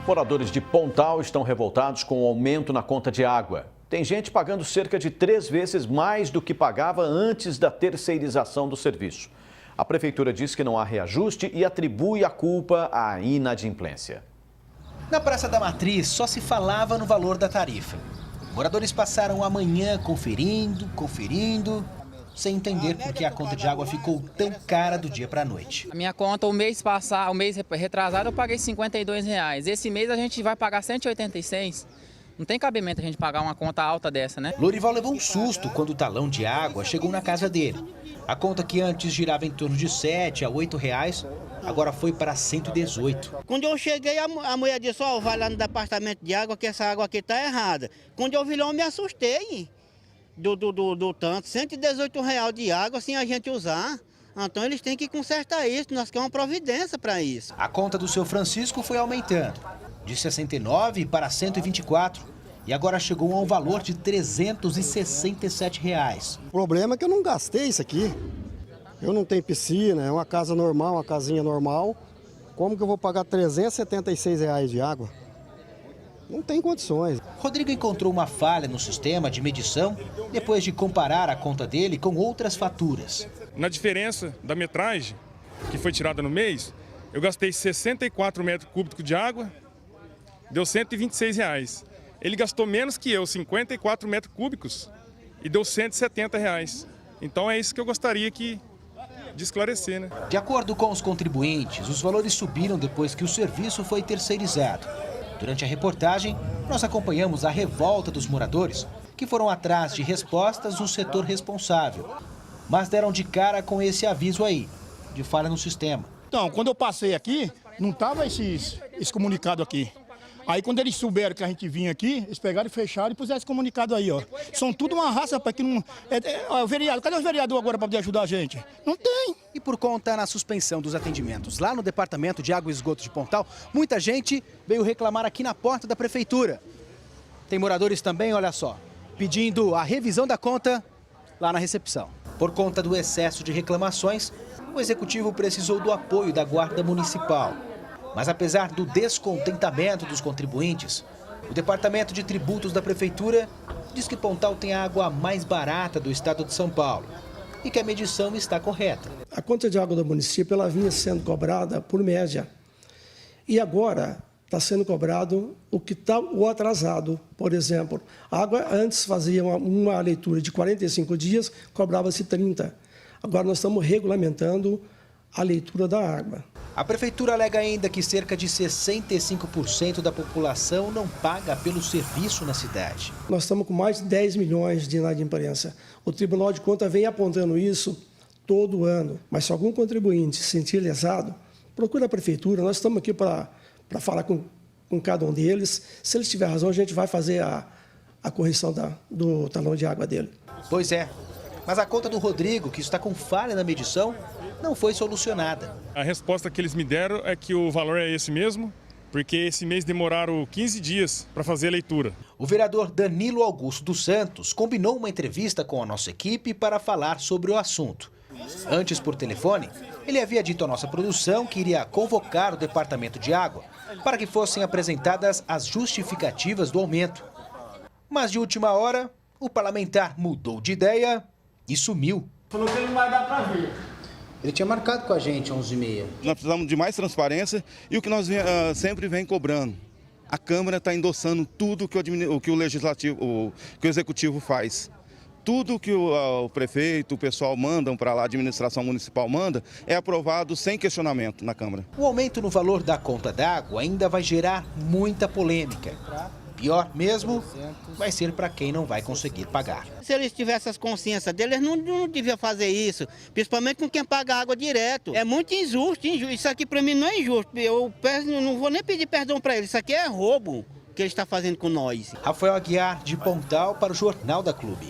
Moradores de Pontal estão revoltados com o aumento na conta de água. Tem gente pagando cerca de 3 vezes mais do que pagava antes da terceirização do serviço. A prefeitura diz que não há reajuste e atribui a culpa à inadimplência. Na Praça da Matriz só se falava no valor da tarifa. Moradores passaram a manhã conferindo, sem entender por que a conta de água ficou tão cara do dia para a noite. A minha conta, o mês retrasado, eu paguei R$52. Esse mês a gente vai pagar 186. Não tem cabimento a gente pagar uma conta alta dessa, né? Lorival levou um susto quando o talão de água chegou na casa dele. A conta que antes girava em torno de R$7 a R$8, agora foi para 118. Quando eu cheguei, a mulher disse, ó, vai lá no departamento de água que essa água aqui tá errada. Quando eu vi lá, eu me assustei do tanto. R$118 de água sem a gente usar. Então eles têm que consertar isso, nós queremos uma providência para isso. A conta do seu Francisco foi aumentando, de 69 para 124. E agora chegou a um valor de R$367. O problema é que eu não gastei isso aqui. Eu não tenho piscina, é uma casa normal, uma casinha normal. Como que eu vou pagar R$376 de água? Não tem condições. Rodrigo encontrou uma falha no sistema de medição depois de comparar a conta dele com outras faturas. Na diferença da metragem que foi tirada no mês, eu gastei 64 metros cúbicos de água, deu R$126. Ele gastou menos que eu, 54 metros cúbicos, e deu R$170. Então é isso que eu gostaria de esclarecer, né? De acordo com os contribuintes, os valores subiram depois que o serviço foi terceirizado. Durante a reportagem, nós acompanhamos a revolta dos moradores, que foram atrás de respostas no setor responsável, mas deram de cara com esse aviso aí, de falha no sistema. Então, quando eu passei aqui, não estava esse comunicado aqui. Aí quando eles souberam que a gente vinha aqui, eles pegaram e fecharam e puseram esse comunicado aí, ó. São tudo uma raça, para que não... o vereador, cadê o vereador agora para poder ajudar a gente? Não tem. E por conta na suspensão dos atendimentos lá no Departamento de Água e Esgoto de Pontal, muita gente veio reclamar aqui na porta da prefeitura. Tem moradores também, olha só, pedindo a revisão da conta lá na recepção. Por conta do excesso de reclamações, o executivo precisou do apoio da Guarda Municipal. Mas apesar do descontentamento dos contribuintes, o Departamento de Tributos da Prefeitura diz que Pontal tem a água mais barata do estado de São Paulo e que a medição está correta. A conta de água do município ela vinha sendo cobrada por média e agora está sendo cobrado o que está o atrasado. Por exemplo, a água antes fazia uma leitura de 45 dias, cobrava-se 30. Agora nós estamos regulamentando a leitura da água. A prefeitura alega ainda que cerca de 65% da população não paga pelo serviço na cidade. Nós estamos com mais de 10 milhões de inadimplência. O Tribunal de Contas vem apontando isso todo ano. Mas se algum contribuinte se sentir lesado, procura a prefeitura. Nós estamos aqui para falar com cada um deles. Se eles tiverem razão, a gente vai fazer a correção do talão de água dele. Pois é, mas a conta do Rodrigo, que está com falha na medição, não foi solucionada. A resposta que eles me deram é que o valor é esse mesmo, porque esse mês demoraram 15 dias para fazer a leitura. O vereador Danilo Augusto dos Santos combinou uma entrevista com a nossa equipe para falar sobre o assunto. Antes, por telefone, ele havia dito à nossa produção que iria convocar o Departamento de Água para que fossem apresentadas as justificativas do aumento. Mas de última hora, o parlamentar mudou de ideia e sumiu. Falou que ele não vai dar para vir. Ele tinha marcado com a gente 11h30. Nós precisamos de mais transparência e o que nós sempre vem cobrando. A Câmara está endossando tudo que o Legislativo, que o Executivo faz. Tudo que o prefeito, o pessoal mandam para lá, a administração municipal manda, é aprovado sem questionamento na Câmara. O aumento no valor da conta d'água ainda vai gerar muita polêmica. Pior mesmo vai ser para quem não vai conseguir pagar. Se eles tivessem as consciências deles, não deviam fazer isso, principalmente com quem paga água direto. É muito injusto. Isso aqui para mim não é injusto. Eu não vou nem pedir perdão para eles, isso aqui é roubo que ele está fazendo com nós. Rafael Aguiar, de Pontal, para o Jornal da Clube.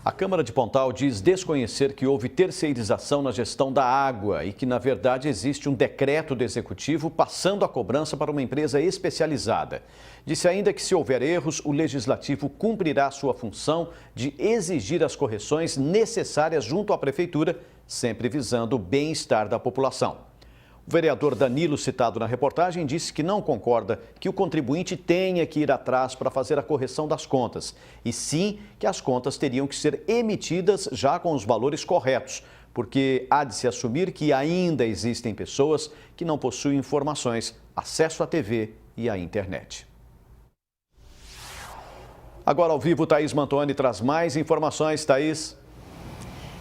A Câmara de Pontal diz desconhecer que houve terceirização na gestão da água e que, na verdade, existe um decreto do Executivo passando a cobrança para uma empresa especializada. Disse ainda que, se houver erros, o Legislativo cumprirá sua função de exigir as correções necessárias junto à Prefeitura, sempre visando o bem-estar da população. O vereador Danilo, citado na reportagem, disse que não concorda que o contribuinte tenha que ir atrás para fazer a correção das contas, e sim que as contas teriam que ser emitidas já com os valores corretos, porque há de se assumir que ainda existem pessoas que não possuem informações, acesso à TV e à internet. Agora ao vivo, Thaís Mantoni traz mais informações. Thaís.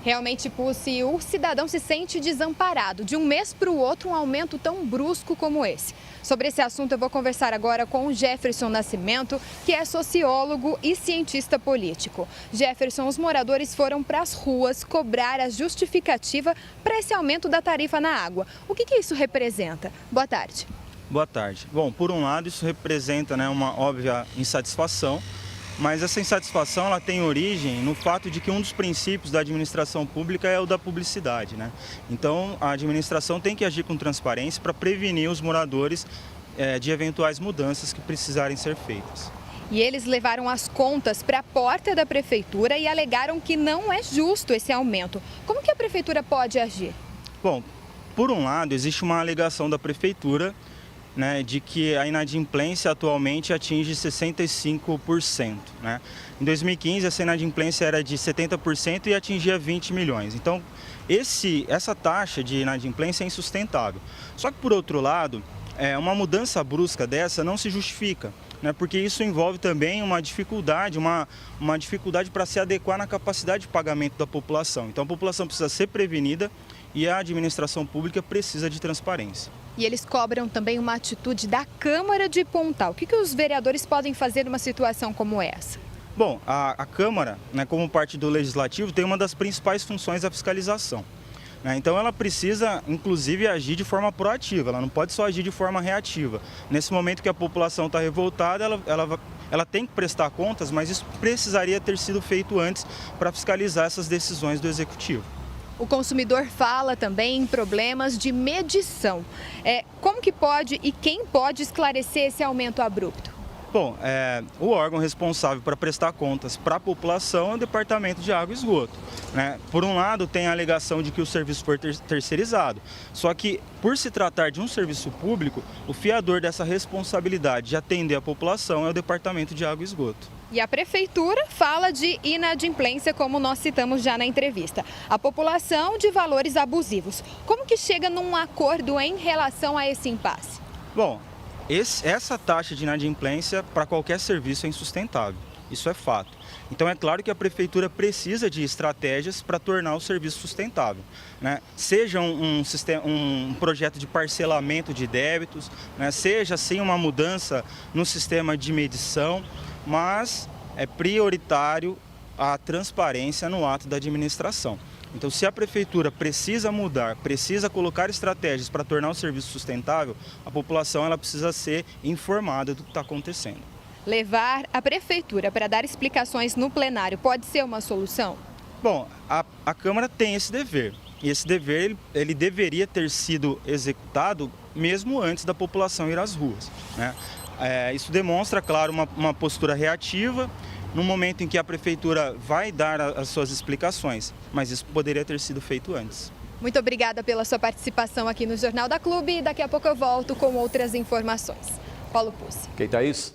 Realmente, Pussi, o cidadão se sente desamparado. De um mês para o outro, um aumento tão brusco como esse. Sobre esse assunto, eu vou conversar agora com o Jefferson Nascimento, que é sociólogo e cientista político. Jefferson, os moradores foram para as ruas cobrar a justificativa para esse aumento da tarifa na água. O que isso representa? Boa tarde. Boa tarde. Bom, por um lado, isso representa uma óbvia insatisfação. Mas essa insatisfação ela tem origem no fato de que um dos princípios da administração pública é o da publicidade, né? Então, a administração tem que agir com transparência para prevenir os moradores de eventuais mudanças que precisarem ser feitas. E eles levaram as contas para a porta da prefeitura e alegaram que não é justo esse aumento. Como que a prefeitura pode agir? Bom, por um lado, existe uma alegação da prefeitura, né, de que a inadimplência atualmente atinge 65%. Né? Em 2015, essa inadimplência era de 70% e atingia 20 milhões. Então, essa taxa de inadimplência é insustentável. Só que, por outro lado, uma mudança brusca dessa não se justifica, né, porque isso envolve também uma dificuldade para se adequar na capacidade de pagamento da população. Então, a população precisa ser prevenida e a administração pública precisa de transparência. E eles cobram também uma atitude da Câmara de Pontal. O que os vereadores podem fazer numa situação como essa? Bom, a Câmara, né, como parte do Legislativo, tem uma das principais funções a fiscalização. Né? Então ela precisa, inclusive, agir de forma proativa, ela não pode só agir de forma reativa. Nesse momento que a população está revoltada, ela tem que prestar contas, mas isso precisaria ter sido feito antes para fiscalizar essas decisões do Executivo. O consumidor fala também em problemas de medição. Como que pode e quem pode esclarecer esse aumento abrupto? Bom, o órgão responsável para prestar contas para a população é o Departamento de Água e Esgoto. Né? Por um lado, tem a alegação de que o serviço foi terceirizado. Só que, por se tratar de um serviço público, o fiador dessa responsabilidade de atender a população é o Departamento de Água e Esgoto. E a prefeitura fala de inadimplência, como nós citamos já na entrevista. A população de valores abusivos. Como que chega num acordo em relação a esse impasse? Bom, essa taxa de inadimplência para qualquer serviço é insustentável. Isso é fato. Então é claro que a prefeitura precisa de estratégias para tornar o serviço sustentável. Né? Seja um projeto de parcelamento de débitos, né? Seja sim uma mudança no sistema de medição, mas é prioritário a transparência no ato da administração. Então, se a prefeitura precisa mudar, precisa colocar estratégias para tornar o serviço sustentável, a população ela precisa ser informada do que está acontecendo. Levar a prefeitura para dar explicações no plenário pode ser uma solução? Bom, a Câmara tem esse dever. E esse dever ele deveria ter sido executado mesmo antes da população ir às ruas. Né? Isso demonstra, claro, uma postura reativa no momento em que a prefeitura vai dar as suas explicações, mas isso poderia ter sido feito antes. Muito obrigada pela sua participação aqui no Jornal da Clube e daqui a pouco eu volto com outras informações. Paulo Pussi. Ok, Thaís.